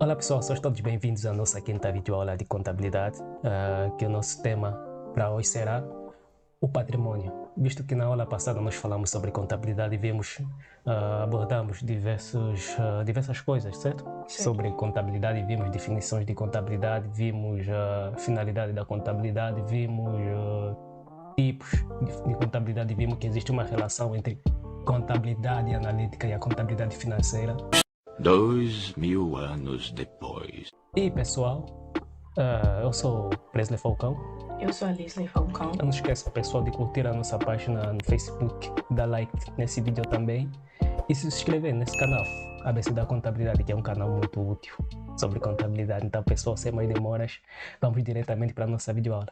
Olá pessoal, sejam todos bem-vindos à nossa quinta videoaula de contabilidade, que o nosso tema para hoje será o patrimônio. Visto que na aula passada nós falamos sobre contabilidade e abordamos diversas coisas, certo? Sobre contabilidade, vimos definições de contabilidade, vimos a finalidade da contabilidade, vimos tipos de contabilidade, vimos que existe uma relação entre contabilidade analítica e a contabilidade financeira. 2000 anos depois. E pessoal, eu sou o Presley Falcão. Eu sou a Alisley Falcão. Não esqueça, pessoal, de curtir a nossa página no Facebook, dar like nesse vídeo também e se inscrever nesse canal, ABC da Contabilidade, que é um canal muito útil sobre contabilidade. Então, pessoal, sem mais demoras, vamos diretamente para a nossa videoaula.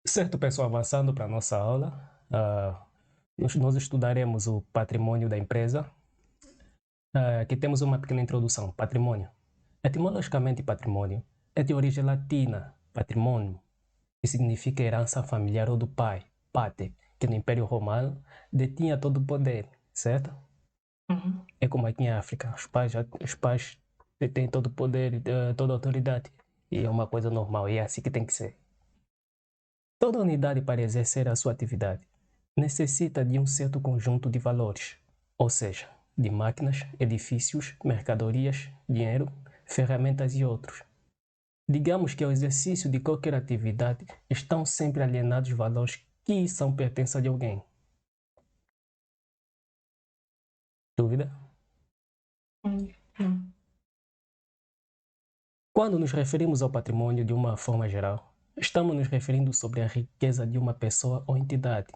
Certo, pessoal, avançando para a nossa aula, nós estudaremos o patrimônio da empresa. Aqui temos uma pequena introdução. Patrimônio. Etimologicamente, patrimônio é de origem latina, patrimônio, que significa herança familiar ou do pai, pater, que no Império Romano detinha todo o poder, certo? Uhum. É como aqui em África, os pais detêm todo o poder, toda a autoridade, e é uma coisa normal, e é assim que tem que ser. Toda unidade para exercer a sua atividade necessita de um certo conjunto de valores, ou seja, de máquinas, edifícios, mercadorias, dinheiro, ferramentas e outros. Digamos que ao exercício de qualquer atividade estão sempre alienados valores que são pertença de alguém. Dúvida? Não. Quando nos referimos ao patrimônio de uma forma geral, estamos nos referindo sobre a riqueza de uma pessoa ou entidade.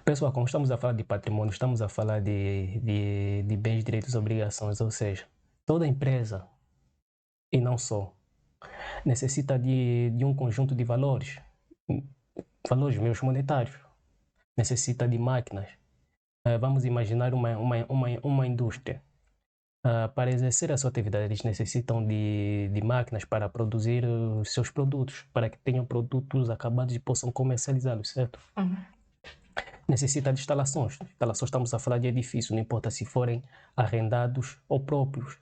Pessoal, quando estamos a falar de patrimônio, estamos a falar de bens, direitos e obrigações, ou seja, toda empresa, e não só, necessita de um conjunto de valores meios monetários, necessita de máquinas. Vamos imaginar uma indústria. Para exercer a sua atividade, eles necessitam de máquinas para produzir os seus produtos, para que tenham produtos acabados e possam comercializá-los, certo? Uhum. Necessita de instalações. Instalações, estamos a falar de edifícios, não importa se forem arrendados ou próprios.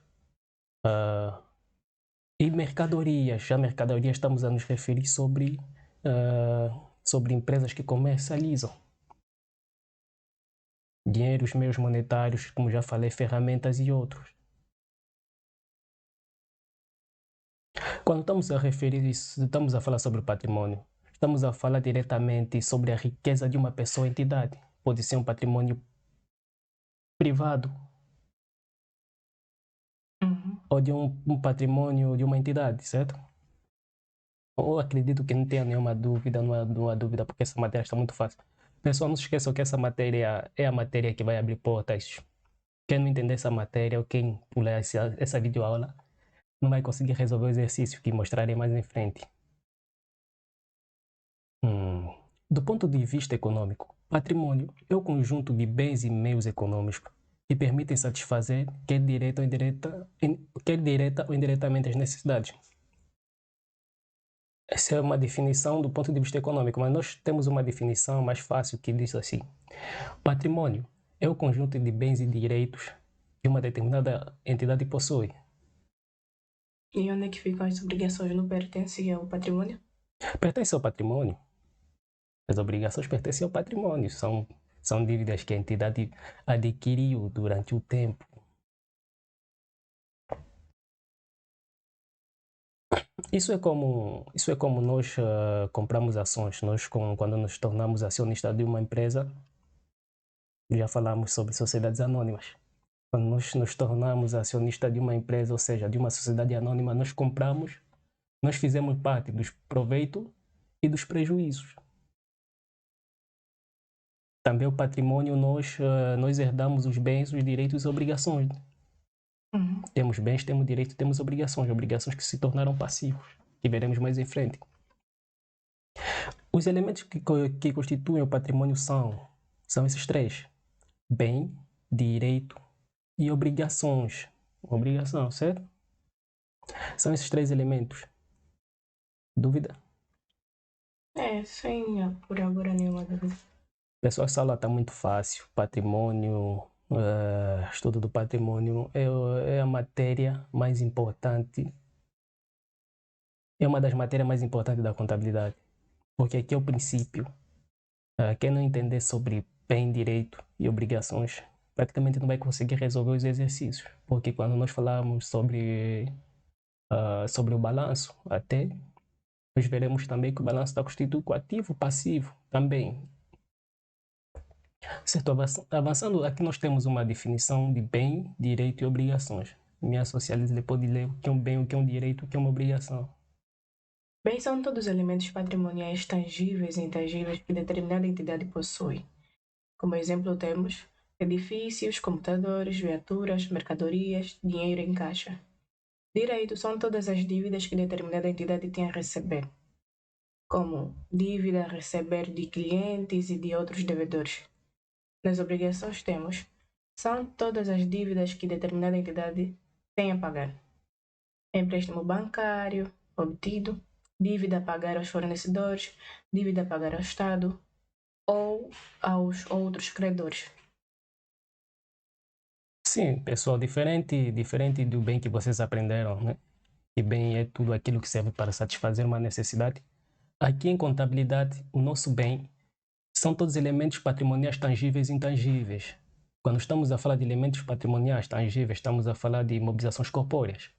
E mercadorias. Já mercadorias estamos a nos referir sobre empresas que comercializam. Dinheiros, meios monetários, como já falei, ferramentas e outros. Quando estamos a falar sobre patrimônio, estamos a falar diretamente sobre a riqueza de uma pessoa ou entidade. Pode ser um patrimônio privado, ou de um patrimônio de uma entidade, certo? Eu acredito que não tenha nenhuma dúvida, não há dúvida, porque essa matéria está muito fácil. Pessoal, não se esqueçam que essa matéria é a matéria que vai abrir portas. Quem não entender essa matéria ou quem pular essa videoaula não vai conseguir resolver o exercício que mostrarei mais em frente. Do ponto de vista econômico, patrimônio é o conjunto de bens e meios econômicos que permitem satisfazer, quer direta ou indiretamente, as necessidades. Essa é uma definição do ponto de vista econômico, mas nós temos uma definição mais fácil que diz assim: patrimônio é o conjunto de bens e direitos que uma determinada entidade possui. E onde é que ficam as obrigações? Não pertencem ao patrimônio? Pertence ao patrimônio. As obrigações pertencem ao patrimônio. São dívidas que a entidade adquiriu durante o tempo. Isso é como nós compramos ações. Quando nos tornamos acionistas de uma empresa, já falamos sobre sociedades anônimas. Quando nós nos tornamos acionistas de uma empresa, ou seja, de uma sociedade anônima, nós fizemos parte dos proveitos e dos prejuízos. Também o patrimônio, nós herdamos os bens, os direitos e as obrigações. Temos bens, temos direitos, temos obrigações que se tornaram passivos, que veremos mais em frente. Os elementos que constituem o patrimônio são esses três: bem, direito e obrigações. Obrigação, certo? São esses três elementos. Dúvida? Sem por agora nenhuma dúvida. Pessoal, essa aula está muito fácil. Patrimônio, estudo do patrimônio é a matéria mais importante. É uma das matérias mais importantes da contabilidade. Porque aqui é o princípio. Quem não entender sobre bem, direito e obrigações, praticamente não vai conseguir resolver os exercícios. Porque quando nós falamos sobre o balanço, até nós veremos também que o balanço está constituído com ativo, passivo também. Certo, avançando, aqui nós temos uma definição de bem, direito e obrigações. Minha socialista pode ler o que é um bem, o que é um direito, o que é uma obrigação. Bens são todos os elementos patrimoniais tangíveis e intangíveis que determinada entidade possui. Como exemplo temos edifícios, computadores, viaturas, mercadorias, dinheiro em caixa. Direitos são todas as dívidas que determinada entidade tem a receber, como dívida a receber de clientes e de outros devedores. Nas obrigações temos são todas as dívidas que determinada entidade tem a pagar. Empréstimo bancário obtido, dívida a pagar aos fornecedores, dívida a pagar ao Estado ou aos outros credores. Sim, pessoal, diferente do bem que vocês aprenderam, né? Que bem é tudo aquilo que serve para satisfazer uma necessidade. Aqui em contabilidade, o nosso bem são todos elementos patrimoniais tangíveis e intangíveis. Quando estamos a falar de elementos patrimoniais tangíveis, estamos a falar de imobilizações corpóreas.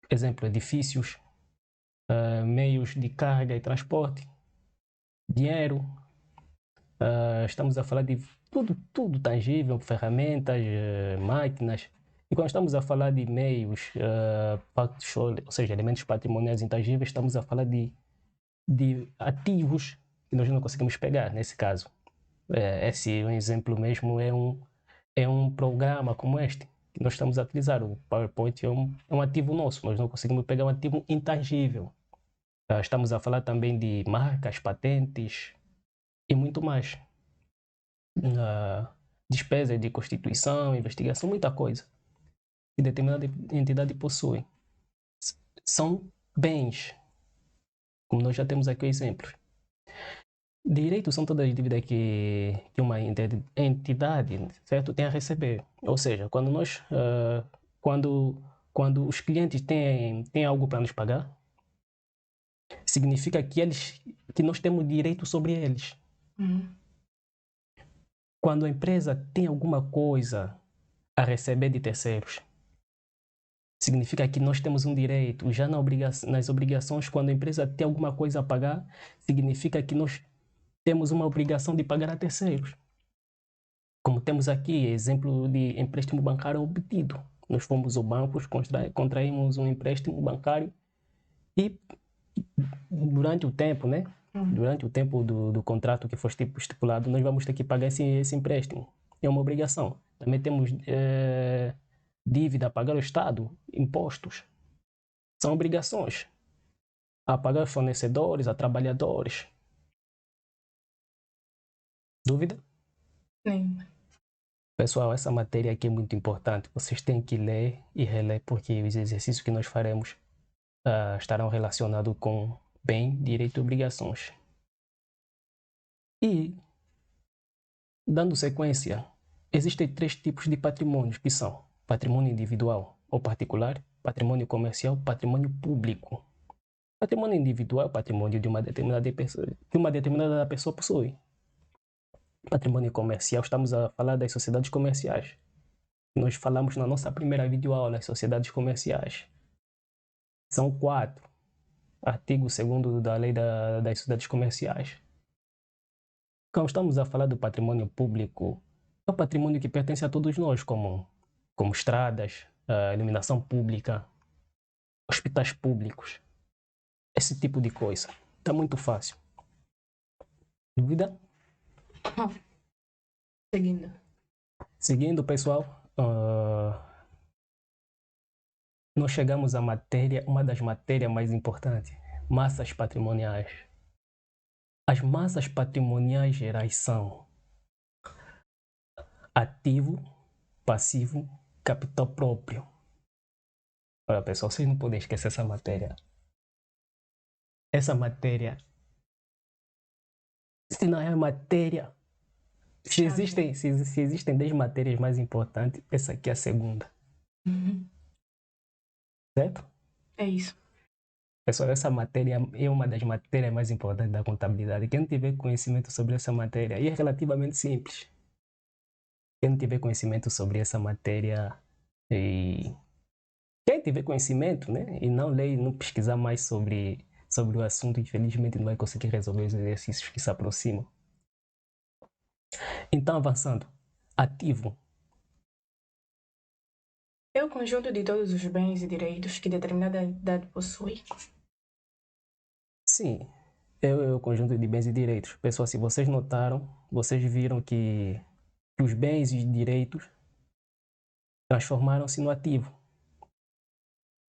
Exemplo, edifícios, meios de carga e transporte, dinheiro. Estamos a falar de tudo tangível, ferramentas, máquinas. E quando estamos a falar de meios, ou seja, elementos patrimoniais intangíveis, estamos a falar de ativos que nós não conseguimos pegar, nesse caso. Esse um exemplo mesmo é um programa como este que nós estamos a utilizar. O PowerPoint é um ativo nosso, nós não conseguimos pegar um ativo intangível. Estamos a falar também de marcas, patentes e muito mais. Despesas de constituição, investigação, muita coisa que determinada entidade possui. São bens, como nós já temos aqui exemplos. Direitos são todas as dívidas que uma entidade, certo, tem a receber. Ou seja, quando nós, quando os clientes têm algo para nos pagar, significa que nós temos direito sobre eles. Quando a empresa tem alguma coisa a receber de terceiros, significa que nós temos um direito. Já nas obrigações, quando a empresa tem alguma coisa a pagar, significa que nós temos uma obrigação de pagar a terceiros. Como temos aqui exemplo de empréstimo bancário obtido. Nós fomos ao banco, contraímos um empréstimo bancário e durante o tempo, né? Durante o tempo do contrato que for estipulado, nós vamos ter que pagar esse empréstimo. É uma obrigação. Também temos dívida a pagar ao Estado, impostos. São obrigações. A pagar aos fornecedores, a trabalhadores. Dúvida? Sim. Pessoal, essa matéria aqui é muito importante. Vocês têm que ler e reler porque os exercícios que nós faremos estarão relacionados com bem, direito e obrigações. E, dando sequência, existem 3 tipos de patrimônios que são patrimônio individual ou particular, patrimônio comercial, patrimônio público. Patrimônio individual é o patrimônio de uma determinada pessoa, possui. Patrimônio comercial, estamos a falar das sociedades comerciais. Nós falamos na nossa primeira videoaula das sociedades comerciais. São 4. Artigo 2º da Lei das Sociedades Comerciais. Quando estamos a falar do patrimônio público, é o patrimônio que pertence a todos nós, como estradas, iluminação pública, hospitais públicos, esse tipo de coisa. Está muito fácil. Dúvida? Seguindo, pessoal, nós chegamos à matéria, uma das matérias mais importantes, massas patrimoniais. As massas patrimoniais gerais são ativo, passivo, capital próprio. Olha, pessoal, vocês não podem esquecer essa matéria. Essa matéria, se não é a matéria Se existem 10 matérias mais importantes, essa aqui é a segunda, certo? É isso. Pessoal, essa matéria é uma das matérias mais importantes da contabilidade. Quem não tiver conhecimento sobre essa matéria, e é relativamente simples. Quem não tiver conhecimento sobre essa matéria, e quem tiver conhecimento, né, e não ler, não pesquisar mais sobre o assunto, infelizmente não vai conseguir resolver os exercícios que se aproximam. Então, avançando. Ativo. É o conjunto de todos os bens e direitos que determinada entidade possui. Sim, é o conjunto de bens e direitos. Pessoal, se vocês notaram, vocês viram que os bens e direitos transformaram-se no ativo.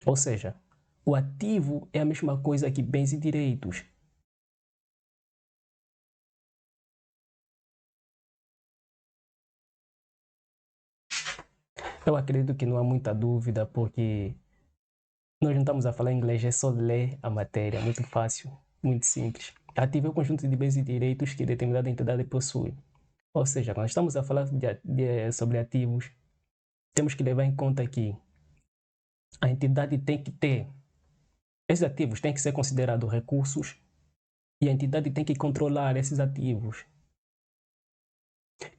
Ou seja, o ativo é a mesma coisa que bens e direitos. Eu acredito que não há muita dúvida, porque nós não estamos a falar inglês, é só ler a matéria, muito fácil, muito simples. Ativo é o conjunto de bens e direitos que determinada entidade possui. Ou seja, quando estamos a falar sobre ativos, temos que levar em conta que a entidade tem que ter, esses ativos têm que ser considerados recursos e a entidade tem que controlar esses ativos.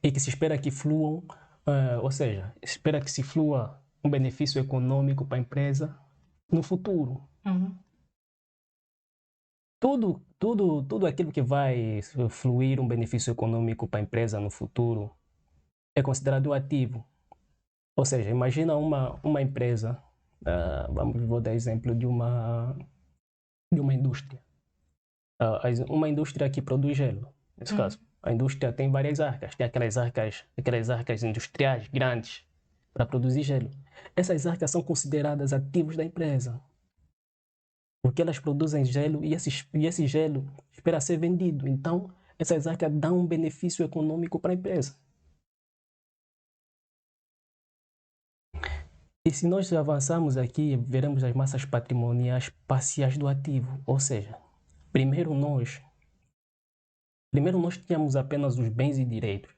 E que se espera que fluam, ou seja, espera que se flua um benefício econômico para a empresa no futuro. Tudo aquilo que vai fluir um benefício econômico para a empresa no futuro é considerado ativo. Ou seja, imagina uma empresa, vou dar exemplo de uma indústria. Uma indústria que produz gelo, nesse caso. A indústria tem várias arcas, tem aquelas arcas industriais grandes para produzir gelo. Essas arcas são consideradas ativos da empresa, porque elas produzem gelo e esse gelo espera ser vendido. Então, essas arcas dão um benefício econômico para a empresa. E se nós avançarmos aqui, veremos as massas patrimoniais parciais do ativo. Ou seja, primeiro nós tínhamos apenas os bens e direitos.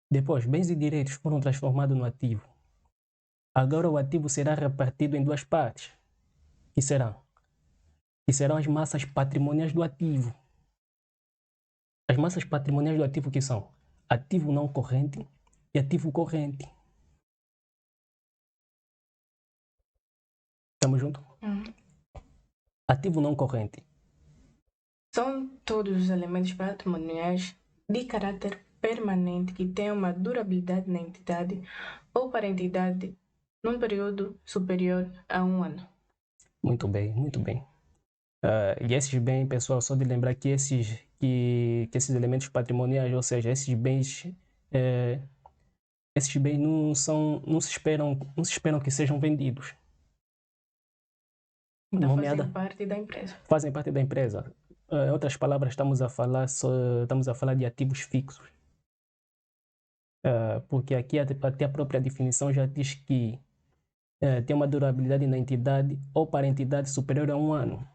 Depois, bens e direitos foram transformados no ativo. Agora o ativo será repartido em duas partes. Que serão as massas patrimoniais do ativo. As massas patrimoniais do ativo que são ativo não corrente e ativo corrente. Estamos juntos? Ativo não corrente. São todos os elementos patrimoniais de caráter permanente que têm uma durabilidade na entidade ou para a entidade num período superior a 1 ano. Muito bem, muito bem. E esses bens, pessoal, só de lembrar que esses elementos patrimoniais, ou seja, esses bens não se esperam que sejam vendidos. Então fazem parte da empresa. Fazem parte da empresa. Em outras palavras, estamos a falar de ativos fixos. Porque aqui até a própria definição já diz que tem uma durabilidade na entidade ou para a entidade superior a 1 ano.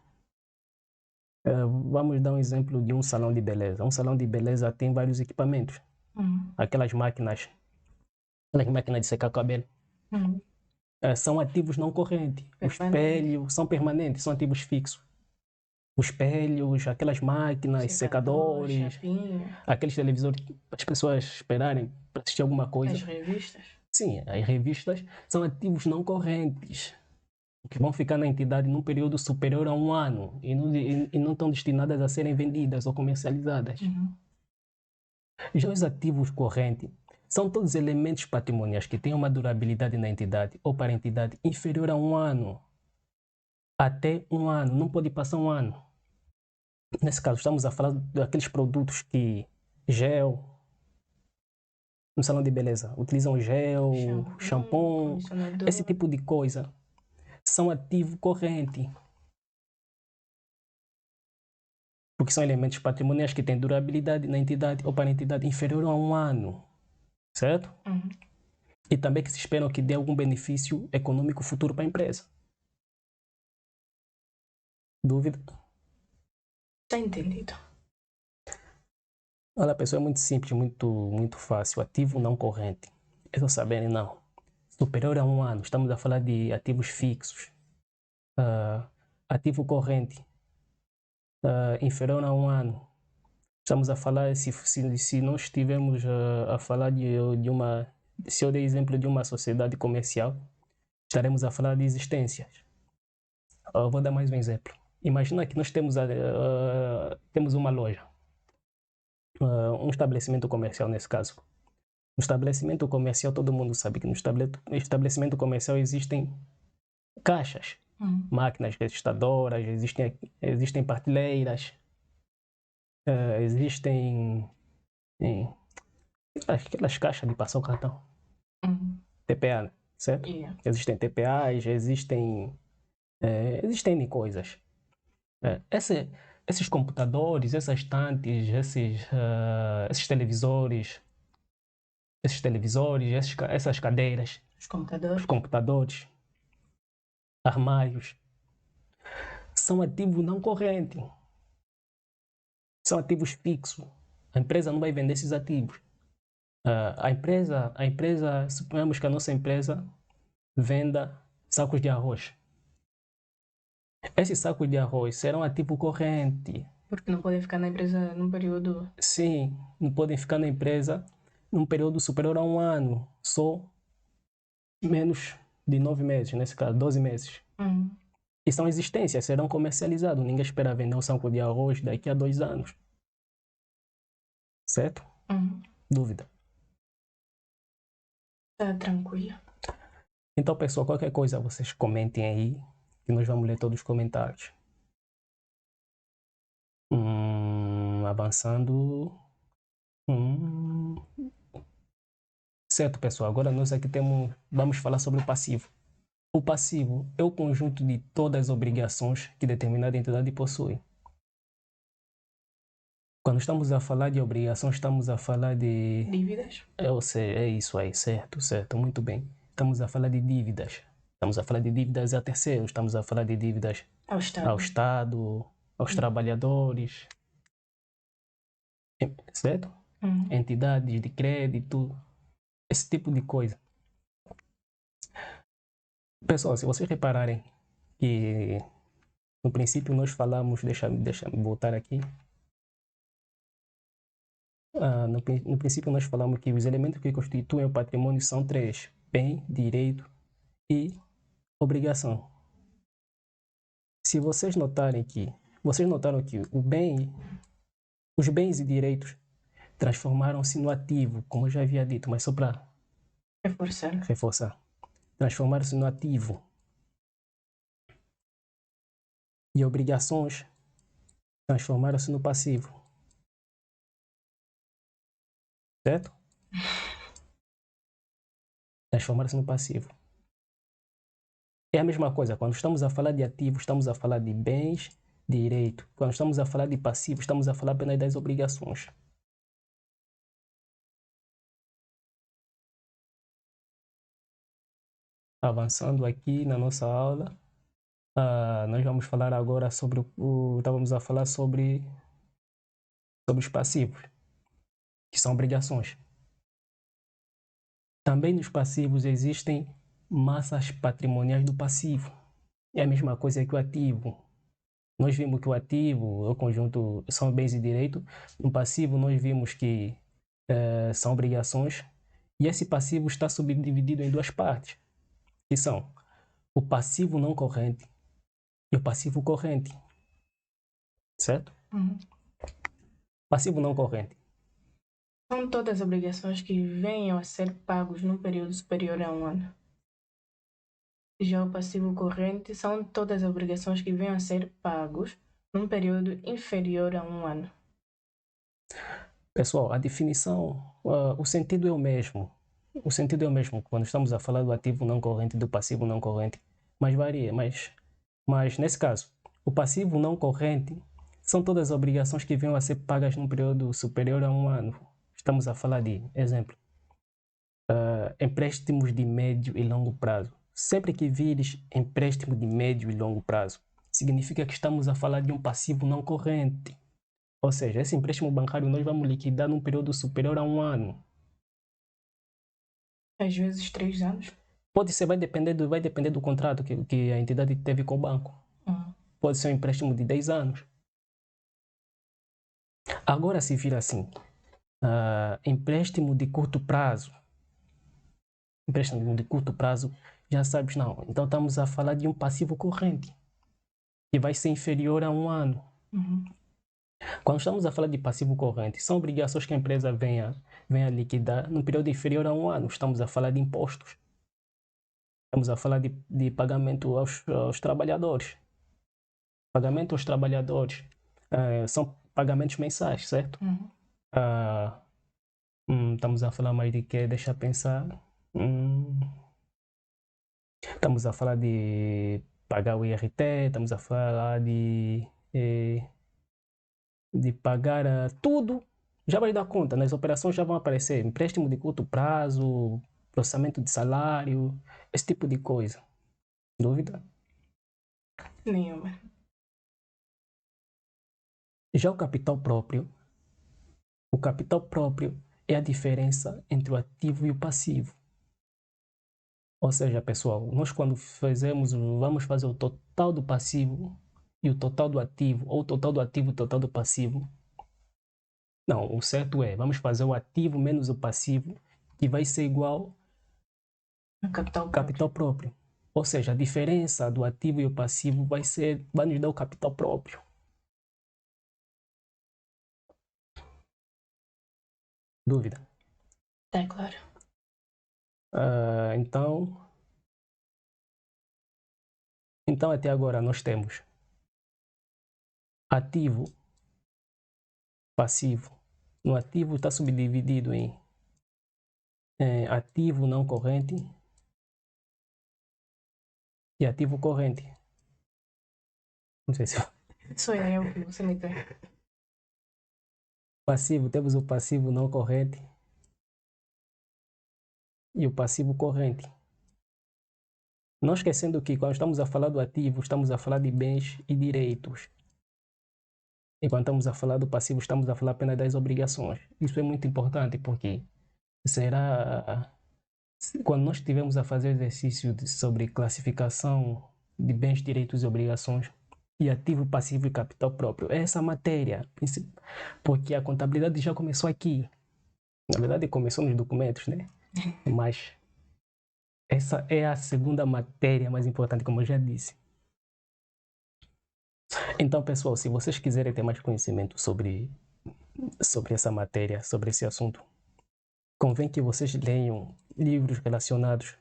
Vamos dar um exemplo de um salão de beleza. Um salão de beleza tem vários equipamentos. Aquelas máquinas de secar cabelo. São ativos não correntes. Os espelhos são permanentes, são ativos fixos. Os espelhos, aquelas máquinas, secadores, chapinha, aqueles televisores para as pessoas esperarem para assistir alguma coisa. as revistas. Sim, as revistas são ativos não correntes, que vão ficar na entidade num período superior a 1 ano e não estão destinadas a serem vendidas ou comercializadas. Já os ativos correntes são todos elementos patrimoniais que têm uma durabilidade na entidade ou para a entidade inferior a 1 ano. Até 1 ano, não pode passar 1 ano. Nesse caso, estamos a falar daqueles produtos que gel, no salão de beleza, utilizam gel, shampoo, esse tipo de coisa. São ativo corrente. Porque são elementos patrimoniais que têm durabilidade na entidade ou para a entidade inferior a 1 ano. Certo? E também que se esperam que dê algum benefício econômico futuro para a empresa. Dúvida? Está entendido. Olha, pessoal, é muito simples, muito fácil. Ativo não corrente. É só saberem, não. Superior a 1 ano, estamos a falar de ativos fixos. Ativo corrente, inferior a 1 ano. Estamos a falar, se nós estivermos a falar de uma... Se eu der exemplo de uma sociedade comercial, estaremos a falar de existências. Vou dar mais um exemplo. Imagina que nós temos uma loja, um estabelecimento comercial nesse caso. No estabelecimento comercial, todo mundo sabe que no estabelecimento comercial existem caixas, máquinas registradoras, existem partilheiras, existem aquelas caixas de passar o cartão, TPA, certo? Yeah. Existem TPAs, existem N coisas. Esses computadores, essas estantes, esses televisores, essas cadeiras, Os computadores. os computadores, armários, são ativos não correntes. São ativos fixos. A empresa não vai vender esses ativos. A empresa, suponhamos que a nossa empresa venda sacos de arroz. Esses sacos de arroz serão ativo corrente. Porque não podem ficar na empresa num período... Sim, não podem ficar na empresa num período superior a 1 ano, só menos de 9 meses, nesse caso, 12 meses. E são existências, serão comercializados. Ninguém espera vender um saco de arroz daqui a 2 anos. Certo? Dúvida? Tá tranquilo. Então, pessoal, qualquer coisa vocês comentem aí, que nós vamos ler todos os comentários. Avançando. Certo, pessoal. Agora nós aqui vamos falar sobre o passivo. O passivo é o conjunto de todas as obrigações que determinada entidade possui. Quando estamos a falar de obrigações, estamos a falar de... Dívidas. É isso aí, certo, muito bem. Estamos a falar de dívidas. Estamos a falar de dívidas a terceiros, estamos a falar de dívidas Ao Estado. ao Estado, aos trabalhadores, certo? Entidades de crédito, esse tipo de coisa. Pessoal, se vocês repararem que no princípio nós falamos, deixa eu voltar aqui. No princípio nós falamos que os elementos que constituem o patrimônio são 3: bem, direito e obrigação. Se vocês notaram que os bens e direitos transformaram-se no ativo, como eu já havia dito, mas só para reforçar. Transformaram-se no ativo. E obrigações transformaram-se no passivo. Certo? Transformaram-se no passivo. É a mesma coisa, quando estamos a falar de ativo, estamos a falar de bens, direito. Quando estamos a falar de passivo, estamos a falar apenas das obrigações. Avançando aqui na nossa aula, nós vamos falar agora sobre estávamos a falar sobre os passivos, que são obrigações. Também nos passivos existem massas patrimoniais do passivo. É a mesma coisa que o ativo. Nós vimos que o ativo, o conjunto, são bens e direitos. No passivo, nós vimos que são obrigações. E esse passivo está subdividido em 2 partes, que são o passivo não corrente e o passivo corrente. Certo? Passivo não corrente. São todas as obrigações que venham a ser pagos num período superior a 1 ano. Já o passivo corrente são todas as obrigações que venham a ser pagos num período inferior a 1 ano. Pessoal, a definição, o sentido é o mesmo. O sentido é o mesmo quando estamos a falar do ativo não corrente e do passivo não corrente, mas varia. Mas nesse caso, o passivo não corrente são todas as obrigações que venham a ser pagas num período superior a 1 ano. Estamos a falar de, exemplo, empréstimos de médio e longo prazo. Sempre que vires empréstimo de médio e longo prazo, significa que estamos a falar de um passivo não corrente. Ou seja, esse empréstimo bancário nós vamos liquidar num período superior a 1 ano. Às vezes 3 anos. Pode ser, vai depender do contrato que a entidade teve com o banco. Pode ser um empréstimo de 10 anos. Agora se vira assim, empréstimo de curto prazo. Empréstimo de curto prazo, já sabes, não. Então estamos a falar de um passivo corrente, que vai ser inferior a 1 ano. Quando estamos a falar de passivo corrente, são obrigações que a empresa venha liquidar no período inferior a 1 ano. Estamos a falar de impostos. Estamos a falar de pagamento aos trabalhadores. Pagamento aos trabalhadores são pagamentos mensais, certo? Estamos a falar mais de quê? Deixa eu pensar. Estamos a falar de pagar o IRT, estamos a falar de pagar tudo. Já vai dar conta, nas operações já vão aparecer empréstimo de curto prazo, processamento de salário, esse tipo de coisa. Dúvida? Nenhuma. Já o capital próprio é a diferença entre o ativo e o passivo. Ou seja, pessoal, nós quando vamos fazer o total do passivo e o total do ativo, ou o total do ativo e o total do passivo. Não, o certo é, vamos fazer o ativo menos o passivo, que vai ser igual ao capital próprio. Ou seja, a diferença do ativo e o passivo vai nos dar o capital próprio. Dúvida? É claro. Então até agora nós temos ativo, passivo. No ativo está subdividido em ativo não corrente e ativo corrente. Não sei se Sou eu que você me tem. passivo, temos o passivo não corrente e o passivo corrente. Não esquecendo que quando estamos a falar do ativo, estamos a falar de bens e direitos. E quando estamos a falar do passivo, estamos a falar apenas das obrigações. Isso é muito importante porque quando nós estivermos a fazer exercício sobre classificação de bens, direitos e obrigações, e ativo, passivo e capital próprio, é essa matéria, porque a contabilidade já começou aqui. Na verdade, começou nos documentos, né? Mas essa é a segunda matéria mais importante, como eu já disse. Então, pessoal, se vocês quiserem ter mais conhecimento sobre essa matéria, sobre esse assunto, convém que vocês leiam livros relacionados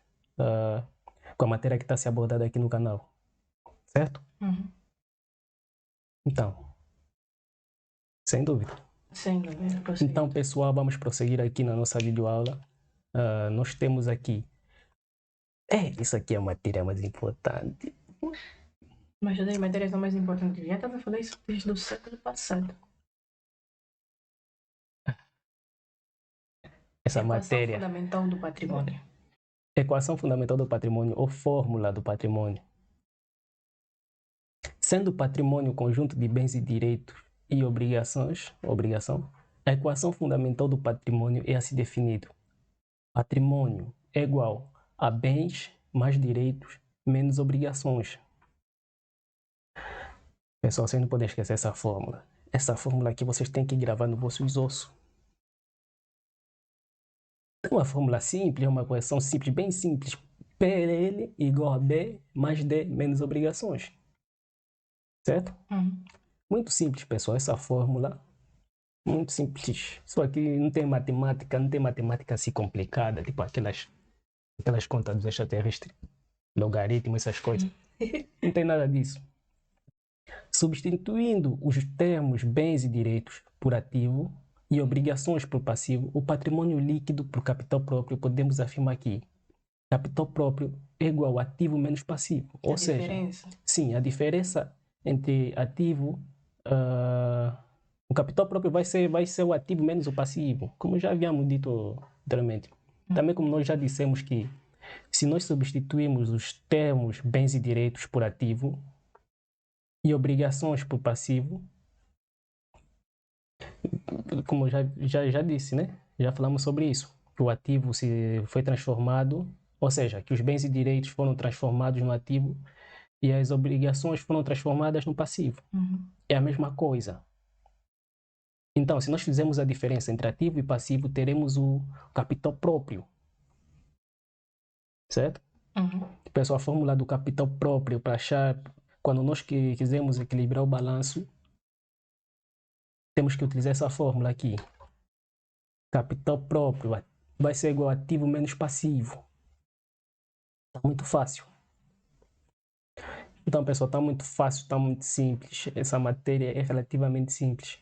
com a matéria que está se abordando aqui no canal, certo? Então, sem dúvida. Sem dúvida. Então, pessoal, vamos prosseguir aqui na nossa videoaula. Nós temos aqui... isso aqui é a matéria mais importante. Mas das matérias são mais importantes. Já estava falando isso desde o século passado. Essa Equação matéria... fundamental do patrimônio. Equação fundamental do patrimônio ou fórmula do patrimônio. Sendo o patrimônio o conjunto de bens e direitos e obrigação, a equação fundamental do patrimônio é assim definido. Patrimônio é igual a bens mais direitos menos obrigações. Pessoal, vocês não podem esquecer essa fórmula. Essa fórmula aqui vocês têm que gravar no vosso esboço. É uma fórmula simples, é uma equação simples, bem simples. PL igual a B mais D menos obrigações. Certo? Muito simples, pessoal, essa fórmula. Muito simples. Só que não tem matemática assim complicada, tipo aquelas contas dos extraterrestres, logaritmo, essas coisas. Não tem nada disso. Substituindo os termos bens e direitos por ativo e obrigações por passivo, o patrimônio líquido por capital próprio, podemos afirmar que capital próprio é igual a ativo menos passivo. Ou seja, sim, a diferença entre ativo, o capital próprio vai ser o ativo menos o passivo, como já havíamos dito anteriormente. Também como nós já dissemos que se nós substituirmos os termos bens e direitos por ativo e obrigações por passivo, como já disse, né? Já falamos sobre isso. Que o ativo se foi transformado, ou seja, que os bens e direitos foram transformados no ativo e as obrigações foram transformadas no passivo. É a mesma coisa. Então, se nós fizermos a diferença entre ativo e passivo, teremos o capital próprio. Certo? Pessoal, a fórmula do capital próprio para achar, quando nós quisermos equilibrar o balanço, temos que utilizar essa fórmula aqui. Capital próprio vai ser igual a ativo menos passivo. Está muito fácil. Então, pessoal, está muito fácil, está muito simples. Essa matéria é relativamente simples.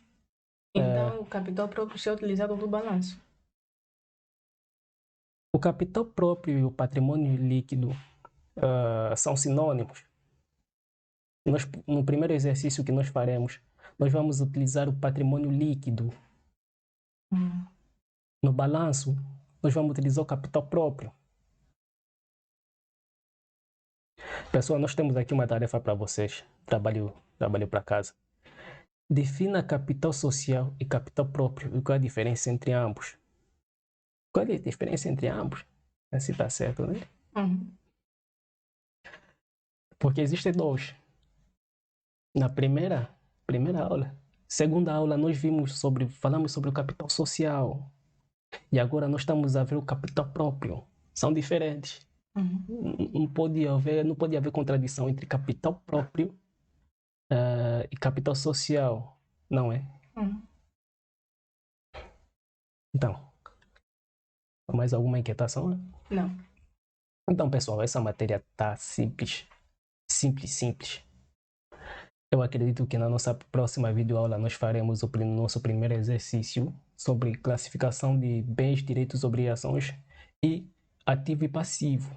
Então, o capital próprio é utilizado no balanço. O capital próprio e o patrimônio líquido são sinônimos. No primeiro exercício que nós faremos, nós vamos utilizar o patrimônio líquido. No balanço, nós vamos utilizar o capital próprio. Pessoal, nós temos aqui uma tarefa para vocês. Trabalho para casa. Defina capital social e capital próprio. E qual é a diferença entre ambos? Qual é a diferença entre ambos? Assim está certo, né? Porque existem dois. Na primeira aula. Segunda aula, nós falamos sobre o capital social. E agora nós estamos a ver o capital próprio. São diferentes. Não pode haver contradição entre capital próprio e capital social. Não é? Então, mais alguma inquietação? Não. Então, pessoal, essa matéria está simples. Simples. Eu acredito que na nossa próxima videoaula nós faremos o nosso primeiro exercício sobre classificação de bens, direitos, obrigações e ativo e passivo.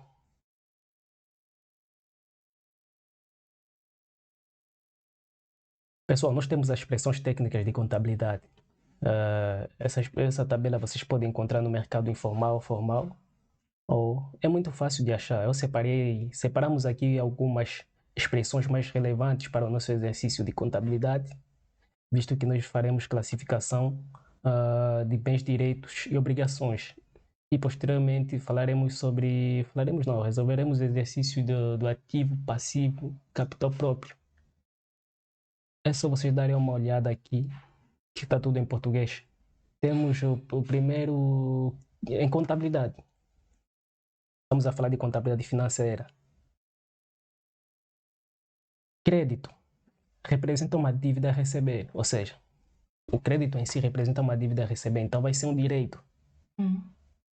Pessoal, nós temos as expressões técnicas de contabilidade. Essa tabela vocês podem encontrar no mercado informal, formal, ou é muito fácil de achar. Separamos aqui algumas expressões mais relevantes para o nosso exercício de contabilidade, visto que nós faremos classificação de bens, direitos e obrigações. E posteriormente resolveremos o exercício do ativo, passivo, capital próprio. É só vocês darem uma olhada aqui, que está tudo em português. Temos o primeiro em contabilidade. Vamos a falar de contabilidade financeira. Crédito representa uma dívida a receber, ou seja, o crédito em si representa uma dívida a receber, então vai ser um direito.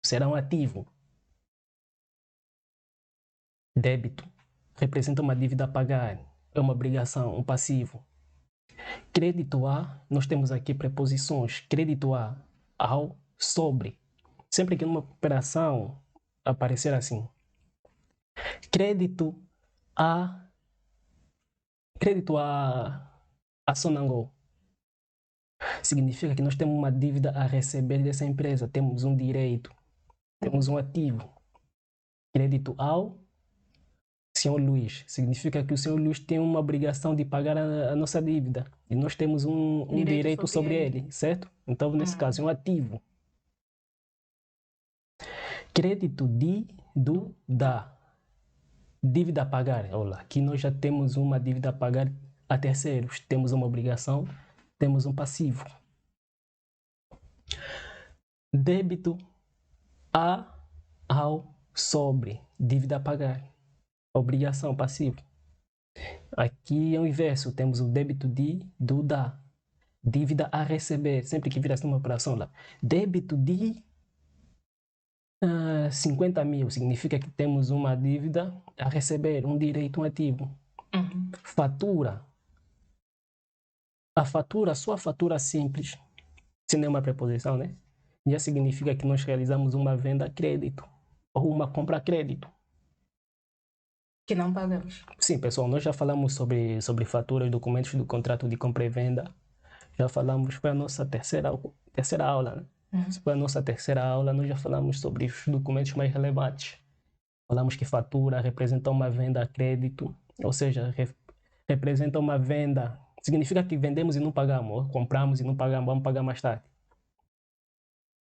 Será um ativo. Débito representa uma dívida a pagar, é uma obrigação, um passivo. Crédito a, nós temos aqui preposições. Crédito a, ao, sobre. Sempre que numa operação aparecer assim. Crédito a Sonangol. Significa que nós temos uma dívida a receber dessa empresa. Temos um direito. Temos um ativo. Crédito ao Senhor Luís. Significa que o Senhor Luís tem uma obrigação de pagar a nossa dívida. E nós temos um direito sobre ele, certo? Então, nesse caso, é um ativo. Crédito da. Dívida a pagar. Olha, aqui nós já temos uma dívida a pagar a terceiros. Temos uma obrigação, temos um passivo. Débito ao sobre. Dívida a pagar. Obrigação, passivo. Aqui é o inverso. Temos o débito da. Dívida a receber. Sempre que vira assim uma operação lá. Débito de 50 mil. Significa que temos uma dívida a receber. Um direito, um ativo. Fatura. A sua fatura simples, se não é uma preposição, né? Já significa que nós realizamos uma venda a crédito ou uma compra a crédito. Que não pagamos. Sim, pessoal, nós já falamos sobre faturas, documentos do contrato de compra e venda. Já falamos, foi a nossa terceira aula, né? Foi a nossa terceira aula, nós já falamos sobre os documentos mais relevantes. Falamos que fatura representa uma venda a crédito, ou seja, representa uma venda Significa que vendemos e não pagamos, compramos e não pagamos, vamos pagar mais tarde.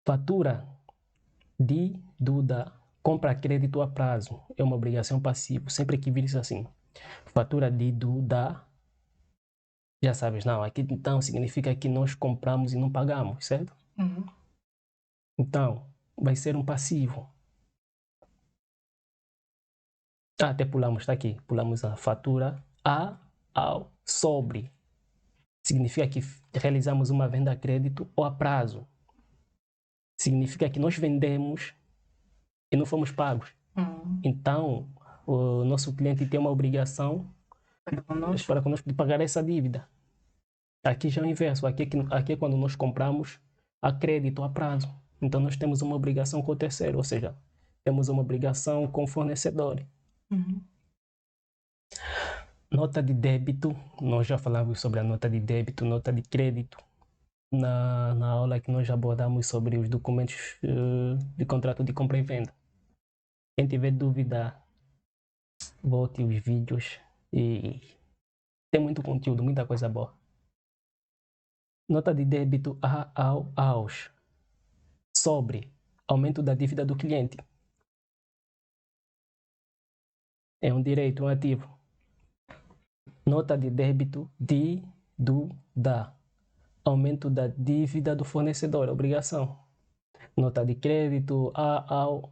Fatura da compra a crédito a prazo é uma obrigação passiva. Sempre que vires assim, fatura da, já sabes, não, aqui então significa que nós compramos e não pagamos, certo? Uhum. Então, vai ser um passivo. Até pulamos, está aqui, pulamos a fatura ao sobre. Significa que realizamos uma venda a crédito ou a prazo. Significa que nós vendemos e não fomos pagos. Então, o nosso cliente tem uma obrigação para conosco de pagar essa dívida. Aqui já é o inverso. Aqui é quando nós compramos a crédito, a prazo. Então, nós temos uma obrigação com o terceiro, ou seja, temos uma obrigação com o fornecedor. Uhum. Nota de débito, nós já falamos sobre a nota de débito, nota de crédito, na aula que nós abordamos sobre os documentos de contrato de compra e venda. Quem tiver dúvida, volte os vídeos e tem muito conteúdo, muita coisa boa. Nota de débito aos sobre aumento da dívida do cliente. É um direito, um ativo. Nota de débito da aumento da dívida do fornecedor, obrigação. Nota de crédito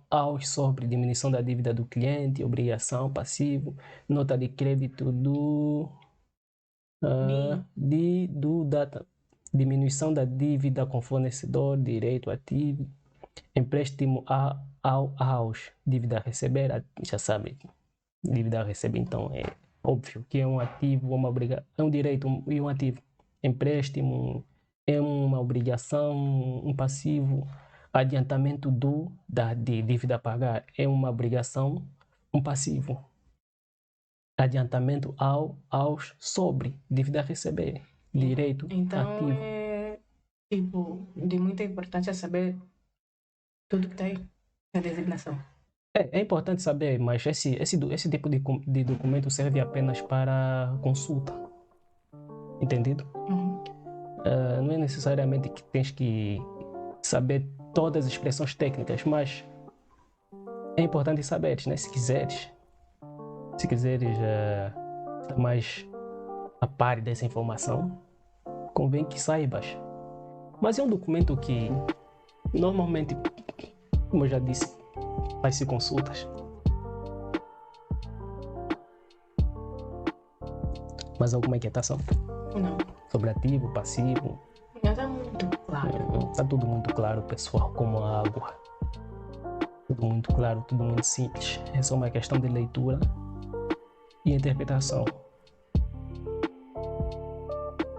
aos sobre diminuição da dívida do cliente, obrigação, passivo. Nota de crédito da diminuição da dívida com fornecedor, direito ativo. Empréstimo aos, dívida a receber, já sabe, dívida a receber, então é óbvio que é um ativo, uma obrigação, é um direito e um ativo. Empréstimo é uma obrigação, um passivo. Adiantamento de dívida a pagar é uma obrigação, um passivo. Adiantamento aos sobre dívida a receber, direito então, ativo. É tipo de muita importância saber tudo que está aí na designação. É importante saber, mas esse tipo de documento serve apenas para consulta. Entendido? Uhum. Não é necessariamente que tens que saber todas as expressões técnicas, mas é importante saberes, né? Se quiseres estar mais a par dessa informação, convém que saibas. Mas é um documento que normalmente, como eu já disse, faz-se consultas. Mas alguma inquietação? Não. Sobre ativo, passivo? Não, está muito claro. Está tudo muito claro, pessoal, como a água. Tudo muito claro, tudo muito simples. É só uma questão de leitura e interpretação.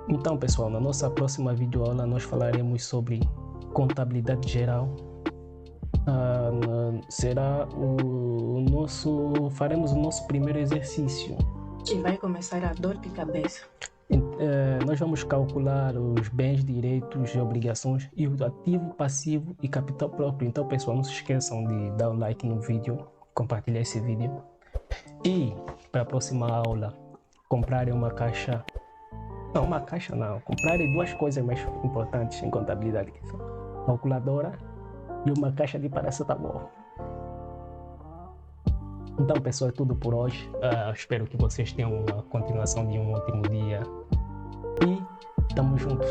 Então, pessoal, na nossa próxima videoaula nós falaremos sobre contabilidade geral. Faremos o nosso primeiro exercício. E vai começar a dor de cabeça. Nós vamos calcular os bens, direitos e obrigações e o ativo, passivo e capital próprio. Então, pessoal, não se esqueçam de dar um like no vídeo, compartilhar esse vídeo. E para a próxima aula, comprarem uma caixa. Não, uma caixa não. Comprarem duas coisas mais importantes em contabilidade, que são calculadora e uma caixa de paracetamol. Então, pessoal, é tudo por hoje. Espero que vocês tenham uma continuação de um ótimo dia. E tamo junto.